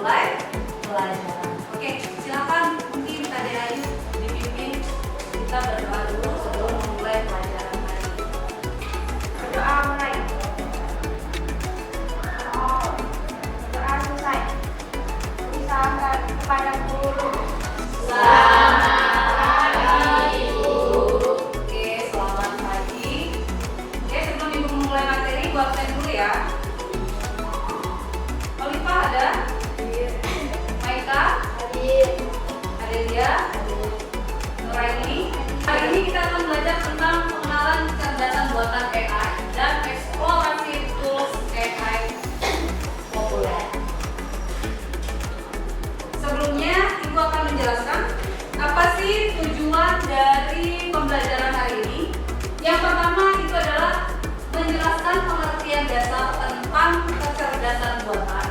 memulai pelajaran. Oke, silakan mungkin Kak Ayu dipimpin kita berdoa dulu sebelum memulai pelajaran hari ini. Berdoa mulai. Berdoa selesai. Usahakan kepada guru. Selamat pagi, Ibu. Oke, selamat pagi. Oke, sebelum Ibu memulai materi, Bu absen dulu ya. Olivia ada? Maika? Ada dia? Nuraini? Hari ini kita akan belajar tentang pengenalan kecerdasan buatan AI dan eksplorasi tools AI populer. Sebelumnya, Ibu akan menjelaskan apa sih tujuan dari pembelajaran hari ini. Yang pertama itu adalah menjelaskan pengertian dasar tentang kecerdasan buatan.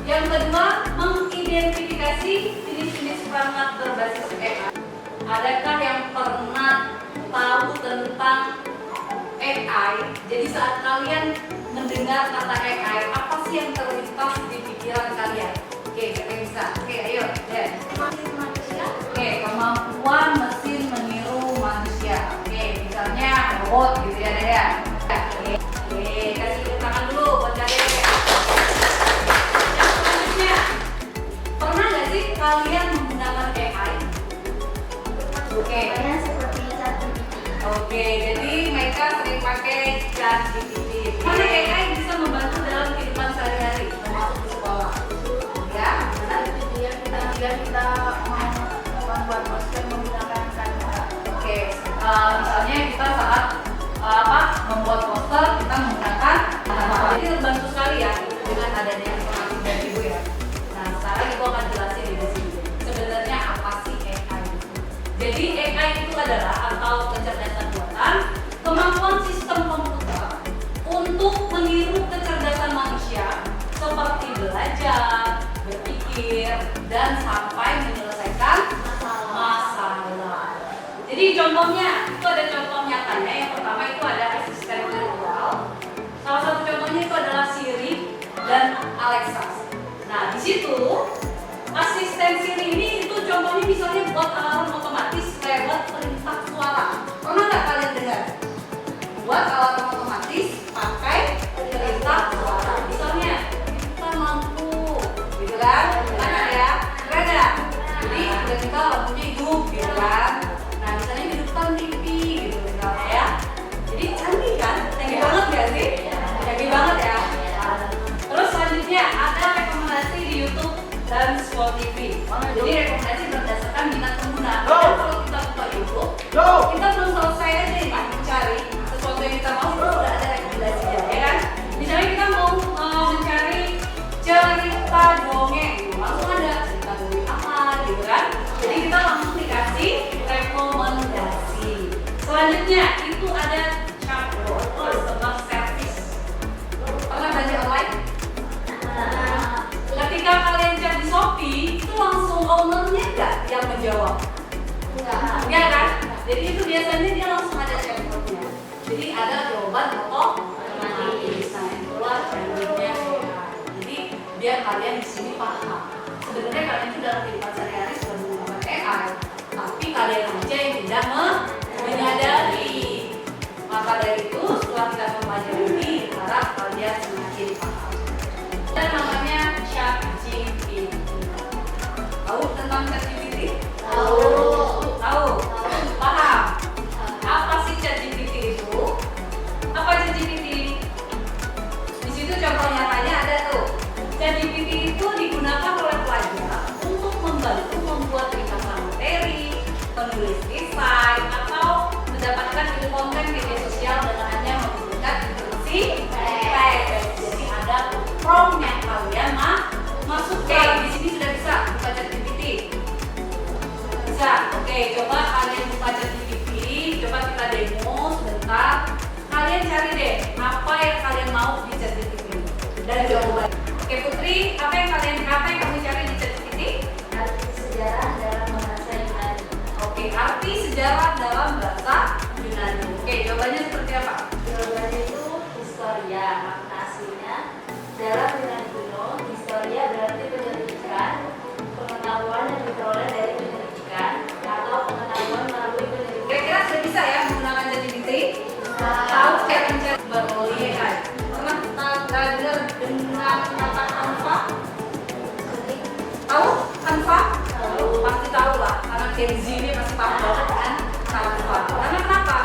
Yang kedua, mengidentifikasi jenis-jenis perangkat berbasis AI. Adakah yang pernah tahu tentang AI? Jadi saat kalian mendengar kata AI, apa sih yang terlintas di pikiran kalian? Oke, kita bisa. Oke, ayo, Dan. Manusia. Oke, kemampuan mesin meniru manusia. Oke, misalnya robot gitu ya, Dea ya. Oke, kasih tepuk tangan dulu buat kalian ya. Yang selanjutnya, pernah nggak sih kalian menggunakan AI? Oke. Contohnya seperti ChatGPT. Oke, jadi mereka sering pakai ChatGPT. Mana AI bisa membantu dalam kehidupan sehari-hari, termasuk di sekolah? Ya, benar. Kita mau membuat poster menggunakan Canva. Oke, misalnya kita saat membuat poster kita menggunakan Canva. Jadi terbantu sekali ya dengan adanya informasi dari Ibu ya. Nah, sekarang Ibu akan jelasin di sini. Sebenarnya apa sih AI itu? Jadi AI itu adalah atau kecerdasan buatan, kemampuan sistem komputer untuk meniru kecerdasan manusia seperti belajar, berpikir, dan sampai menyelesaikan masalah. Jadi contohnya, itu ada contoh nyatanya. Yang pertama itu ada asisten virtual. Salah satu contohnya itu adalah Siri dan Alexa. Nah, di situ asisten Siri ini itu contohnya misalnya buat alarm otomatis lewat perintah suara. Pernah nggak kalian dengar? Buat alarm otomatis pakai perintah suara. Misalnya, hidupkan lampu, gitu kan? Mana ya? Keren ya? Jadi udah kita lampunya hidup, gitu kan? Nah, misalnya hidupkan TV, gitu misalnya ya. Jadi canggih kan? Canggih banget nggak sih? Canggih banget ya. Terus selanjutnya ada rekomendasi di YouTube dan Spotify. Jadi rekomendasi berdasarkan minat pengguna. Karena kalau kita buka YouTube, kita belum selesai aja nih mencari sesuatu yang kita mau, udah ada rekomendasinya ya kan? Misalnya kita mau mencari cerita dongeng, langsung ada cerita dongeng apa gitu kan? Jadi kita langsung dikasih rekomendasi. Selanjutnya itu ada chatbot customer service. Pernah belanja online? Ketika kalian chat di Shopee, itu langsung ownernya nggak yang menjawab? Enggak kan? Jadi itu biasanya dia langsung ada chatbotnya. Jadi ada jawaban otomatis. Nah, itulah chatbotnya. Jadi biar kalian di sini paham. Sebenarnya kalian itu dalam kehidupan sehari-hari sudah menggunakan AI, tapi kalian aja yang tidak menyadari. Maka dari itu setelah kita mempelajari ini, harap kalian semakin paham. Dan namanya ChatGPT. Tahu tentang ChatGPT? Tahu. Tahu? Paham? Apa sih ChatGPT itu? Apa ChatGPT? Di situ contoh nyatanya ada tuh. ChatGPT itu digunakan oleh pelajar untuk membantu membuat ringkasan materi, menulis desain, atau mendapatkan ide konten media sosial dengan hanya menggunakan instruksi teks. Jadi ada prompt yang kalian masukkan. Di sini sudah bisa buka ChatGPT. Bisa. Oke, coba kalian buka ChatGPT. Coba kita demo sebentar. Kalian cari deh apa yang kalian mau di ChatGPT dan jawaban. Oke Putri, apa yang kamu cari di ChatGPT? Arti sejarah dalam bahasa Yunani. Oke, arti sejarah dalam bahasa Yunani. Oke, jawabannya seperti apa? Jawabannya itu historia. Makna aslinya dalam Yunani kuno, historia berarti penyelidikan Gen Z ini pasti paham banget kan Canva. Karena kenapa?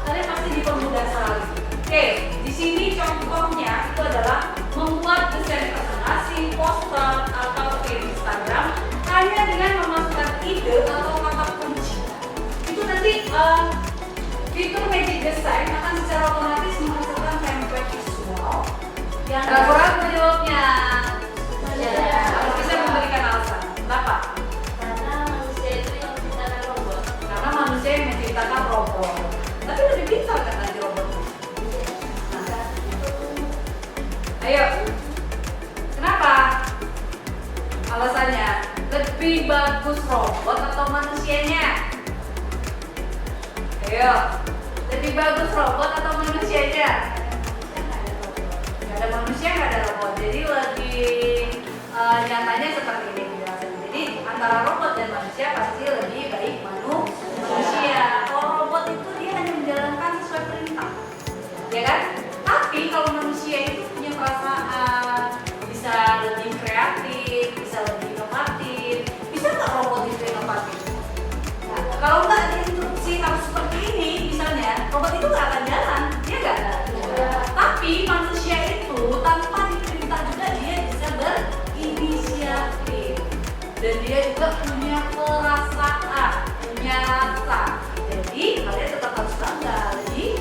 Kalian pasti dipermudah sekali. Oke, di sini contohnya itu adalah membuat desain presentasi, poster atau di Instagram hanya dengan memasukkan ide atau kata kunci. Itu nanti fitur Magic Design akan secara otomatis menghasilkan template visual yang ragu-ragu jawabnya. Kalau bisa memberikan alasan. Kenapa? Karena manusia itu yang menciptakan robot. Karena manusia yang menciptakan robot. Tapi lebih pintar kan nanti robotnya. Ayo, kenapa? Alasannya lebih bagus robot atau manusianya? Ayo, lebih bagus robot atau manusianya? Gak ada manusia, gak ada robot. Jadi lebih nyatanya seperti ini penjelasannya. Jadi antara robot dan manusia pasti lebih baik manusia. Kalau robot itu dia hanya menjalankan sesuai perintah, ya kan? Tapi kalau manusia itu punya perasaan, bisa lebih kreatif, bisa lebih inovatif. Bisa nggak robot itu inovatif? Nah, kalau nggak diinstruksi harus seperti ini, misalnya robot itu nggak akan jalan, dia nggak. Tapi manusia itu tanpa diperintah juga dia bisa berinisiatif dan dia juga punya perasaan, punya rasa. Jadi kalian tetap harus bangga. Jadi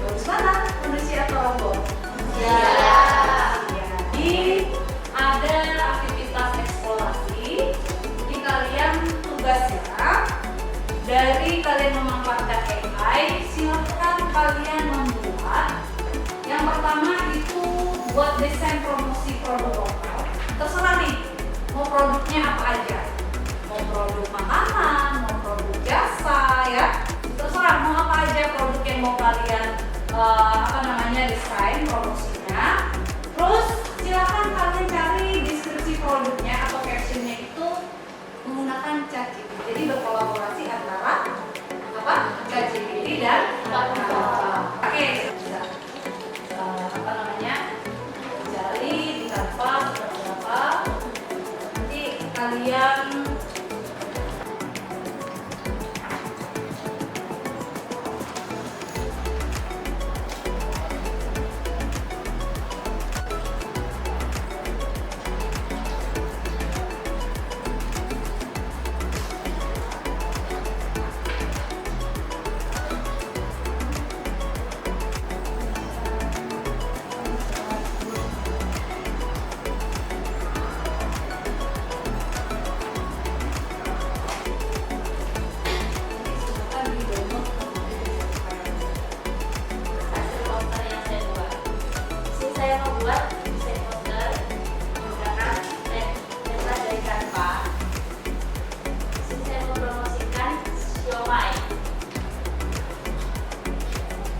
bagus mana manusia atau robot? Jadi ada aktivitas eksplorasi. Jadi kalian tugasnya dari kalian memanfaatkan AI, silakan kalian membuat. Yang pertama itu buat desain promosi produk lokal. Terserah nih, mau produknya apa aja. Mau produk makanan, mau produk jasa, ya. Terserah mau apa aja produk yang mau kalian desain promosinya. Terus silakan kalian cari deskripsi produknya atau captionnya itu menggunakan ChatGPT. Jadi berkolaborasi antara ChatGPT dan Oke, bisa jali di Canva seperti apa. Nanti kalian Saya membuat desain poster menggunakan template dari Canva. Saya mempromosikan siomay.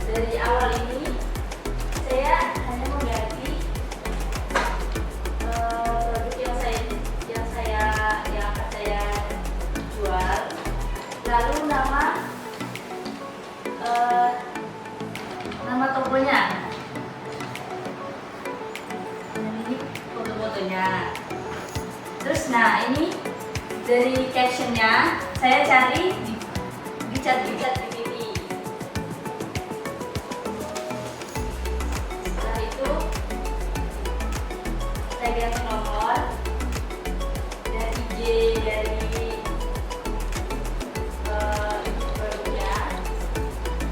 Dari awal ini saya hanya mengganti produk yang akan saya jual. Lalu nama tokonya. Terus ini dari captionnya saya cari di ChatGPT. Setelah itu saya ganti nomor dan IG dari produknya,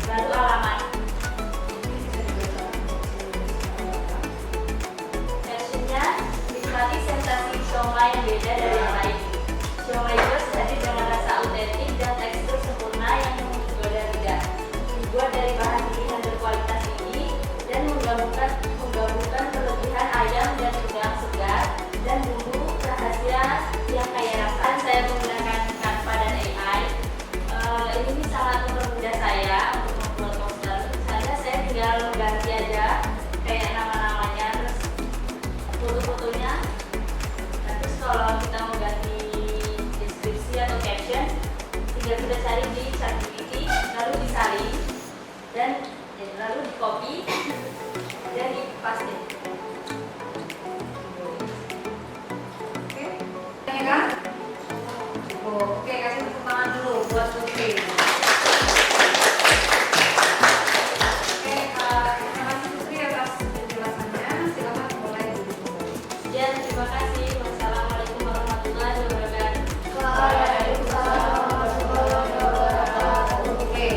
lalu alamat. Captionnya nikmati sensasi siomay yang beda dari yang lain. Siomay Bros hadir dengan rasa autentik dan tekstur sempurna yang menggoda lidah. Dibuat dari bahan pilihan berkualitas tinggi dan menggabungkan kelebihan ayam dan udang segar dan bumbu rahasia yang kaya rasa. Saya menggunakan Canva dan AI. Ini sangat mempermudah saya untuk membuat poster. Misalnya saya tinggal ganti aja kayak nama-namanya, terus foto-fotonya. Terus kalau kita mau ganti deskripsi atau caption, tinggal kita cari di ChatGPT, lalu disalin dan lalu di copy dan di paste. Oke, ya kan? Oke, kasih tepuk tangan dulu. buat Putri. Oke, terima kasih Putri atas penjelasannya. Silakan mulai dulu. Ya, terima kasih. Wassalamualaikum warahmatullahi wabarakatuh. Oke.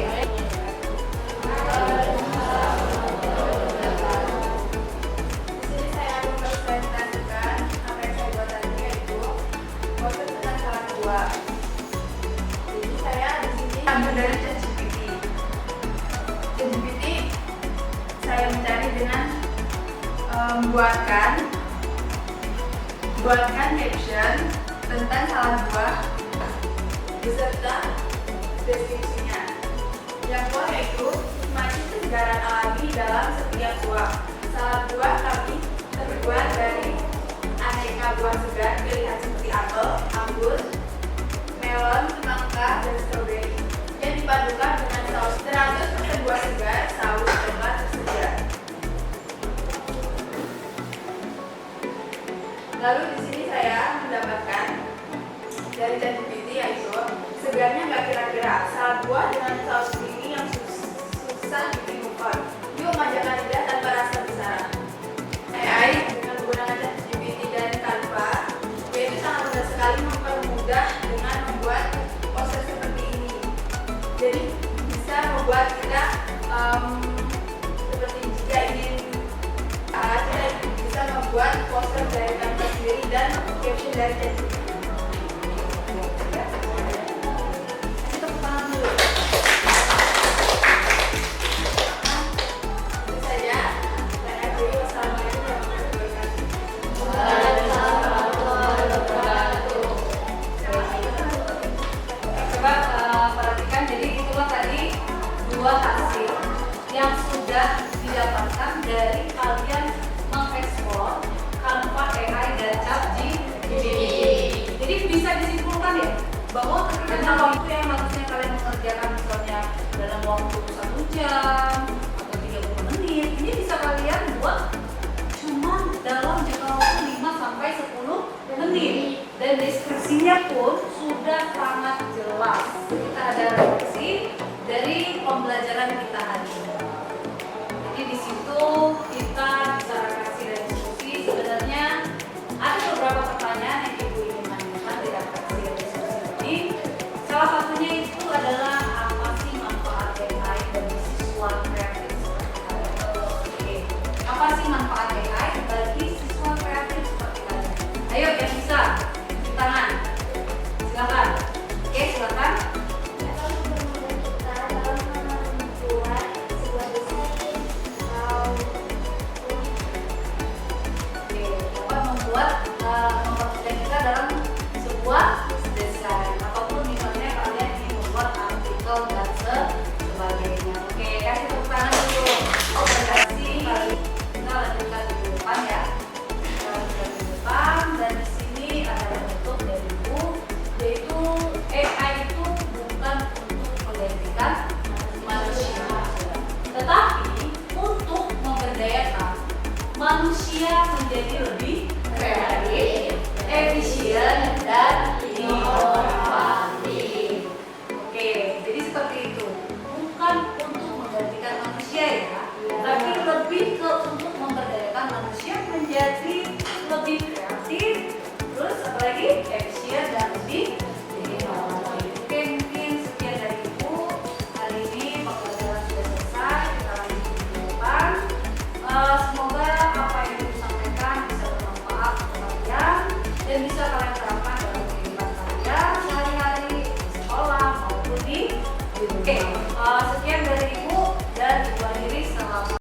Di sini saya akan mempresentasikan apa yang saya buat tadi, yaitu poster tentang salah dua. Jadi saya di sini ambil dari ChatGPT. ChatGPT saya mencari dengan buatkan caption tentang salah dua beserta deskripsinya. Yang kedua yaitu nikmati kesegaran alami dalam setiap buah. Salah buah kami terbuat dari aneka buah segar pilihan seperti apel, anggur, melon, semangka, dan stroberi yang dipadukan dengan saus 100% buah segar, saus coklat tersedia. Lalu di sini saya mendapatkan dari ChatGPT yaitu segarnya nggak kira-kira salad buah dengan saus creamy yang susah ditemukan. Yuk manjakan lidah tanpa rasa besar. AI dengan menggunakan ChatGPT dan Canva yaitu sangat mudah sekali mempermudah dengan membuat poster seperti ini. Jadi bisa membuat kita seperti jika ingin kita bisa membuat poster dari Canva sendiri dan caption dari ChatGPT. Kita tangan dulu. Itu saja. Dan akhiri wassalamualaikum warahmatullahi wabarakatuh. Coba perhatikan, jadi itulah tadi dua hasil yang sudah didapatkan dari kalian mengeksplor Canva AI dan ChatGPT. Jadi bisa disimpulkan ya bahwa ketika waktu yang harusnya kalian mengerjakan misalnya dalam waktu 1 jam atau 30 menit, ini bisa kalian buat cuma dalam jangka waktu 5 sampai 10 menit. Dan deskripsinya pun sudah sangat jelas. Kita ada refleksi dari pembelajaran kita hari ini. Jadi di situ kita